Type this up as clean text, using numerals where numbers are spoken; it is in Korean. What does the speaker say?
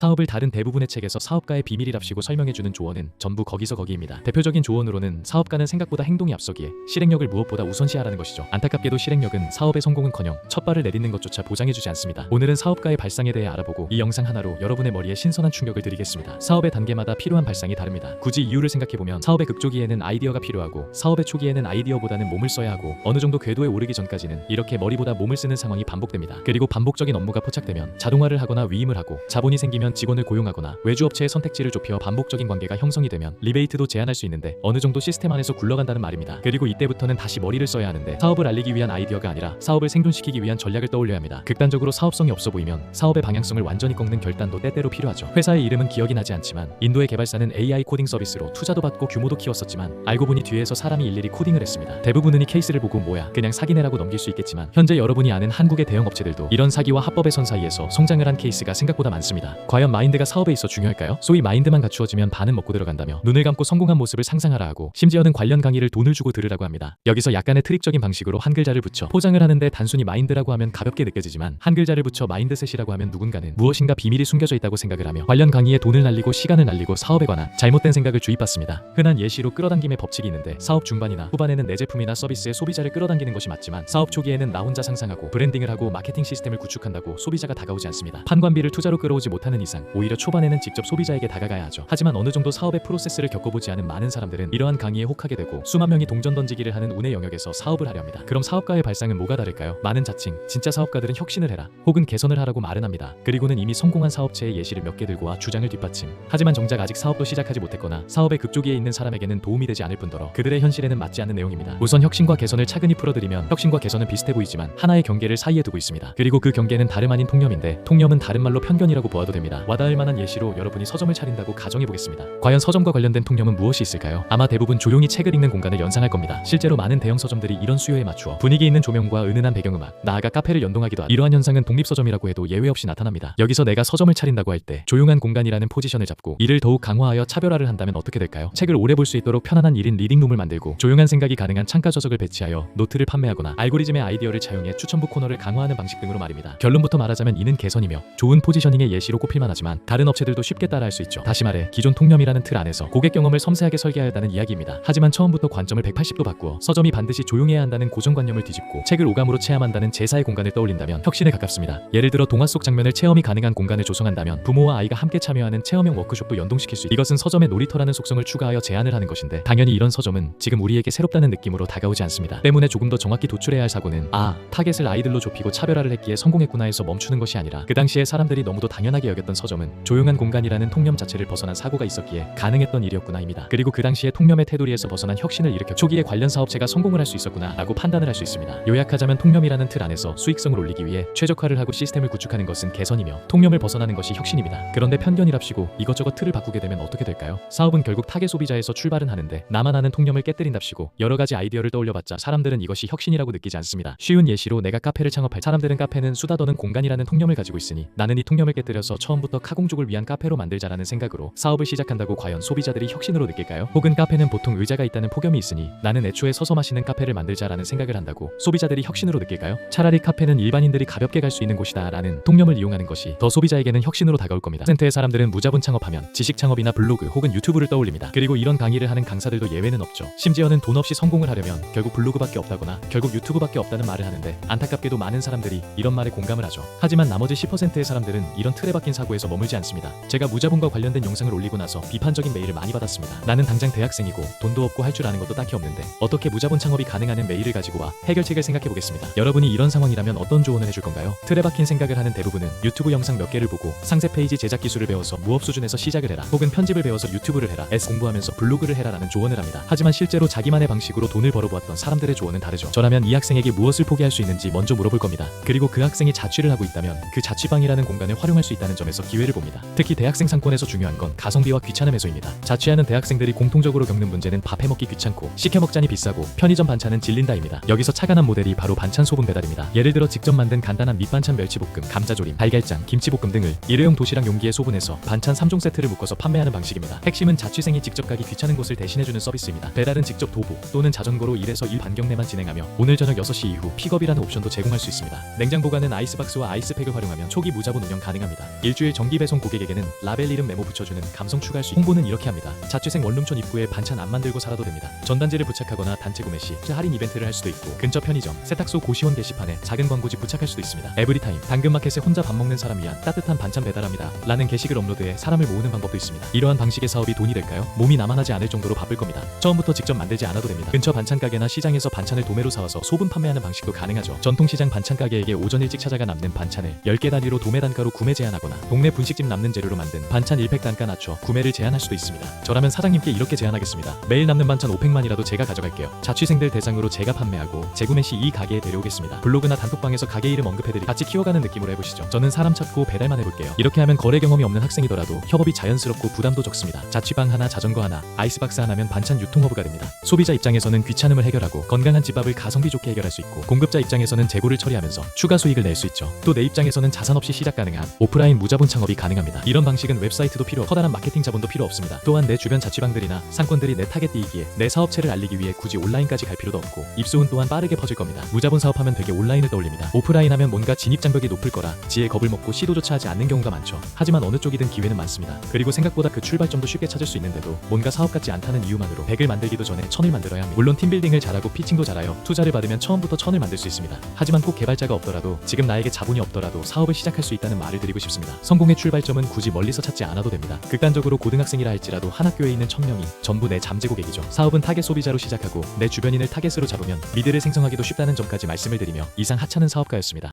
사업을 다른 대부분의 책에서 사업가의 비밀이랍시고 설명해주는 조언은 전부 거기서 거기입니다. 대표적인 조언으로는 사업가는 생각보다 행동이 앞서기에 실행력을 무엇보다 우선시하라는 것이죠. 안타깝게도 실행력은 사업의 성공은커녕 첫 발을 내딛는 것조차 보장해주지 않습니다. 오늘은 사업가의 발상에 대해 알아보고 이 영상 하나로 여러분의 머리에 신선한 충격을 드리겠습니다. 사업의 단계마다 필요한 발상이 다릅니다. 굳이 이유를 생각해보면 사업의 극초기에는 아이디어가 필요하고 사업의 초기에는 아이디어보다는 몸을 써야 하고 어느 정도 궤도에 오르기 전까지는 이렇게 머리보다 몸을 쓰는 상황이 반복됩니다. 그리고 반복적인 업무가 포착되면 자동화를 하거나 위임을 하고 자본이 생기면 직원을 고용하거나 외주업체의 선택지를 좁혀 반복적인 관계가 형성이 되면 리베이트도 제한할 수 있는데 어느 정도 시스템 안에서 굴러간다는 말입니다. 그리고 이때부터는 다시 머리를 써야 하는데 사업을 알리기 위한 아이디어가 아니라 사업을 생존시키기 위한 전략을 떠올려야 합니다. 극단적으로 사업성이 없어 보이면 사업의 방향성을 완전히 꺾는 결단도 때때로 필요하죠. 회사의 이름은 기억이 나지 않지만 인도의 개발사는 AI 코딩 서비스로 투자도 받고 규모도 키웠었지만 알고 보니 뒤에서 사람이 일일이 코딩을 했습니다. 대부분은 이 케이스를 보고 뭐야 그냥 사기네라고 넘길 수 있겠지만 현재 여러분이 아는 한국의 대형 업체들도 이런 사기와 합법의 선 사이에서 성장을 한 케이스가 생각보다 많습니다. 과연 마인드가 사업에 있어 중요할까요? 소위 마인드만 갖추어지면 반은 먹고 들어간다며 눈을 감고 성공한 모습을 상상하라 하고 심지어는 관련 강의를 돈을 주고 들으라고 합니다. 여기서 약간의 트릭적인 방식으로 한 글자를 붙여 포장을 하는데 단순히 마인드라고 하면 가볍게 느껴지지만 한 글자를 붙여 마인드셋이라고 하면 누군가는 무엇인가 비밀이 숨겨져 있다고 생각을 하며 관련 강의에 돈을 날리고 시간을 날리고 사업에 관한 잘못된 생각을 주입받습니다. 흔한 예시로 끌어당김의 법칙이 있는데 사업 중반이나 후반에는 내 제품이나 서비스에 소비자를 끌어당기는 것이 맞지만 사업 초기에는 나 혼자 상상하고 브랜딩을 하고 마케팅 시스템을 구축한다고 소비자가 다가오지 않습니다. 판관비를 투자로 끌어오지 못하는 이상 오히려 초반에는 직접 소비자에게 다가가야 하죠. 하지만 어느 정도 사업의 프로세스를 겪어보지 않은 많은 사람들은 이러한 강의에 혹하게 되고 수만 명이 동전 던지기를 하는 운의 영역에서 사업을 하려 합니다. 그럼 사업가의 발상은 뭐가 다를까요? 많은 자칭 진짜 사업가들은 혁신을 해라 혹은 개선을 하라고 말은 합니다. 그리고는 이미 성공한 사업체의 예시를 몇 개 들고 와 주장을 뒷받침. 하지만 정작 아직 사업도 시작하지 못했거나 사업의 극초기에 있는 사람에게는 도움이 되지 않을 뿐더러 그들의 현실에는 맞지 않는 내용입니다. 우선 혁신과 개선을 차근히 풀어드리면 혁신과 개선은 비슷해 보이지만 하나의 경계를 사이에 두고 있습니다. 그리고 그 경계는 다름 아닌 통념인데 통념은 다른 말로 편견이라고 보아도 됩니다. 와닿을 만한 예시로 여러분이 서점을 차린다고 가정해보겠습니다. 과연 서점과 관련된 통념은 무엇이 있을까요? 아마 대부분 조용히 책을 읽는 공간을 연상할 겁니다. 실제로 많은 대형 서점들이 이런 수요에 맞추어 분위기 있는 조명과 은은한 배경음악, 나아가 카페를 연동하기도 하고 이러한 현상은 독립서점이라고 해도 예외 없이 나타납니다. 여기서 내가 서점을 차린다고 할 때 조용한 공간이라는 포지션을 잡고 이를 더욱 강화하여 차별화를 한다면 어떻게 될까요? 책을 오래 볼 수 있도록 편안한 1인 리딩룸을 만들고 조용한 생각이 가능한 창가 저적을 배치하여 노트를 판매하거나 알고리즘의 아이디어를 차용해 추천부 코너를 강화하는 방식 등으로 말입니다. 결론부터 말하자면 이는 개선이며 좋은 포지셔닝의 예시로 꼽힐만 하지만 다른 업체들도 쉽게 따라할 수 있죠. 다시 말해 기존 통념이라는 틀 안에서 고객 경험을 섬세하게 설계하였다는 이야기입니다. 하지만 처음부터 관점을 180도 바꾸어 서점이 반드시 조용해야 한다는 고정관념을 뒤집고 책을 오감으로 체험한다는 제사의 공간을 떠올린다면 혁신에 가깝습니다. 예를 들어 동화 속 장면을 체험이 가능한 공간을 조성한다면 부모와 아이가 함께 참여하는 체험형 워크숍도 연동시킬 수 있고 이것은 서점의 놀이터라는 속성을 추가하여 제안을 하는 것인데 당연히 이런 서점은 지금 우리에게 새롭다는 느낌으로 다가오지 않습니다. 때문에 조금 더 정확히 도출해야 할 사고는 타겟을 아이들로 좁히고 차별화를 했기에 성공했구나 해서 멈추는 것이 아니라 그 당시에 사람들이 너무도 당연하게 여겼던 서점은 조용한 공간이라는 통념 자체를 벗어난 사고가 있었기에 가능했던 일이었구나입니다. 그리고 그 당시에 통념의 테두리에서 벗어난 혁신을 일으켜 초기에 관련 사업체가 성공을 할 수 있었구나 라고 판단을 할 수 있습니다. 요약하자면 통념이라는 틀 안에서 수익성을 올리기 위해 최적화를 하고 시스템을 구축하는 것은 개선이며 통념을 벗어나는 것이 혁신입니다. 그런데 편견이랍시고 이것저것 틀을 바꾸게 되면 어떻게 될까요? 사업은 결국 타겟 소비자에서 출발은 하는데 나만 아는 통념을 깨뜨린답시고 여러 가지 아이디어를 떠올려봤자 사람들은 이것이 혁신이라고 느끼지 않습니다. 쉬운 예시로 내가 카페를 창업할 사람들은 카페는 수다 떠는 공간이라는 통념을 가지고 있으니 나는 이 통념을 깨뜨려서 처음부터 카공족을 위한 카페로 만들자라는 생각으로 사업을 시작한다고 과연 소비자들이 혁신으로 느낄까요? 혹은 카페는 보통 의자가 있다는 폭염이 있으니 나는 애초에 서서 마시는 카페를 만들자라는 생각을 한다고 소비자들이 혁신으로 느낄까요? 차라리 카페는 일반인들이 가볍게 갈 수 있는 곳이다 라는 통념을 이용하는 것이 더 소비자에게는 혁신으로 다가올 겁니다. 센터의 사람들은 무자본 창업하면 지식 창업이나 블로그 혹은 유튜브를 떠올립니다. 그리고 이런 강의를 하는 강사들도 예외는 없죠. 심지어는 돈 없이 성공을 하려면 결국 블로그밖에 없다거나 결국 유튜브밖에 없다는 말을 하는데 안타깝게도 많은 사람들이 이런 말에 공감을 하죠. 하지만 나머지 10%의 사람들은 이런 틀에 박힌 사고에서 머물지 않습니다. 제가 무자본과 관련된 영상을 올리고 나서 비판적인 메일을 많이 받았습니다. 나는 당장 대학생이고 돈도 없고 할 줄 아는 것도 딱히 없는데 어떻게 무자본 창업이 가능하는 메일을 가지고 와 해결책을 생각해보겠습니다. 여러분이 이런 상황이라면 어떤 조언을 해줄 건가요? 틀에 박힌 생각을 하는 대부분은 유튜브 영상 몇 개를 보고 상세 페이지 제작 기술을 배워서 무업 수준에서 시작을 해라 혹은 편집을 배워서 유튜브를 해라 공부하면서 블로그를 해라 라는 조언을 합니다. 하지만 실제로 자기만의 방식으로 돈을 벌어보았던 사람들의 조언은 다르죠. 저라면 이 학생에게 무엇을 포기할 수 있는지 먼저 물어볼 겁니다. 그리고 그 학생이 자취를 하고 있다면 그 자취방이라는 공간을 활용할 수 있다는 점에서 기회를 봅니다. 특히 대학생 상권에서 중요한 건 가성비와 귀찮음 해소입니다. 자취하는 대학생들이 공통적으로 겪는 문제는 밥 해먹기 귀찮고 시켜먹자니 비싸고 편의점 반찬은 질린다입니다. 여기서 착안한 모델이 바로 반찬 소분 배달입니다. 예를 들어 직접 만든 간단한 밑반찬 멸치볶음, 감자조림, 달걀장, 김치볶음 등을 일회용 도시락 용기에 소분해서 반찬 3종 세트를 묶어서 판매하는 방식입니다. 핵심은 자취생이 직접 가기 귀찮은 곳을 대신해주는 서비스입니다. 배달은 직접 도보 또는 자전거로 1에서 2 반경 내만 진행하며 오늘 저녁 6시 이후 픽업이라는 옵션도 제공할 수 있습니다. 냉장 보관은 아이스박스와 아이스팩을 활용하면 초기 무자본 운영 가능합니다. 일주일 사실 정기 배송 고객에게는 라벨 이름 메모 붙여주는 감성 추가할 수 있고 홍보는 이렇게 합니다. 자취생 원룸촌 입구에 반찬 안 만들고 살아도 됩니다. 전단지를 부착하거나 단체 구매 시 할인 이벤트를 할 수도 있고 근처 편의점, 세탁소 고시원 게시판에 작은 광고지 부착할 수도 있습니다. 에브리타임 당근마켓에 혼자 밥 먹는 사람 위한 따뜻한 반찬 배달합니다 라는 게시글 업로드해 사람을 모으는 방법도 있습니다. 이러한 방식의 사업이 돈이 될까요? 몸이 나만하지 않을 정도로 바쁠 겁니다. 처음부터 직접 만들지 않아도 됩니다. 근처 반찬 가게나 시장에서 반찬을 도매로 사와서 소분 판매하는 방식도 가능하죠. 전통시장 반찬 가게에게 오전 일찍 찾아가 남는 반찬을 10개 단위로 도매 단가로 구매 제한하거나 동네 분식집 남는 재료로 만든 반찬 1팩 단가 낮춰 구매를 제한할 수도 있습니다. 저라면 사장님께 이렇게 제안하겠습니다. 매일 남는 반찬 5팩만이라도 제가 가져갈게요. 자취생들 대상으로 제가 판매하고 재구매 시 이 가게에 데려오겠습니다. 블로그나 단톡방에서 가게 이름 언급해드리 같이 키워가는 느낌으로 해보시죠. 저는 사람 찾고 배달만 해볼게요. 이렇게 하면 거래 경험이 없는 학생이더라도 협업이 자연스럽고 부담도 적습니다. 자취방 하나, 자전거 하나, 아이스박스 하나면 반찬 유통 허브가 됩니다. 소비자 입장에서는 귀찮음을 해결하고 건강한 집밥을 가성비 좋게 해결할 수 있고 공급자 입장에서는 재고를 처리하면서 추가 수익을 낼 수 있죠. 또 내 입장에서는 자산 없이 시작 가능한 오프라인 무자본 창업이 가능합니다. 이런 방식은 웹사이트도 필요, 커다란 마케팅 자본도 필요 없습니다. 또한 내 주변 자취방들이나 상권들이 내 타겟 띄이기에 내 사업체를 알리기 위해 굳이 온라인까지 갈 필요도 없고 입소문 또한 빠르게 퍼질 겁니다. 무자본 사업하면 되게 온라인을 떠올립니다. 오프라인 하면 뭔가 진입장벽이 높을 거라 지에 겁을 먹고 시도조차 하지 않는 경우가 많죠. 하지만 어느 쪽이든 기회는 많습니다. 그리고 생각보다 그 출발점도 쉽게 찾을 수 있는데도 뭔가 사업 같지 않다는 이유만으로 100을 만들기도 전에 1000을 만들어야 합니다. 물론 팀빌딩을 잘하고 피칭도 잘하여 투자를 받으면 처음부터 1000을 만들 수 있습니다. 하지만 꼭 개발자가 없더라도 지금 나에게 자본이 없더라도 사업을 시작할 수 있다는 말을 드리고 싶습니다. 성공의 출발점은 굳이 멀리서 찾지 않아도 됩니다. 극단적으로 고등학생이라 할지라도 한 학교에 있는 1000명이 전부 내 잠재 고객이죠. 사업은 타겟 소비자로 시작하고 내 주변인을 타겟으로 잡으면 미드를 생성하기도 쉽다는 점까지 말씀을 드리며 이상 하찮은 사업가였습니다.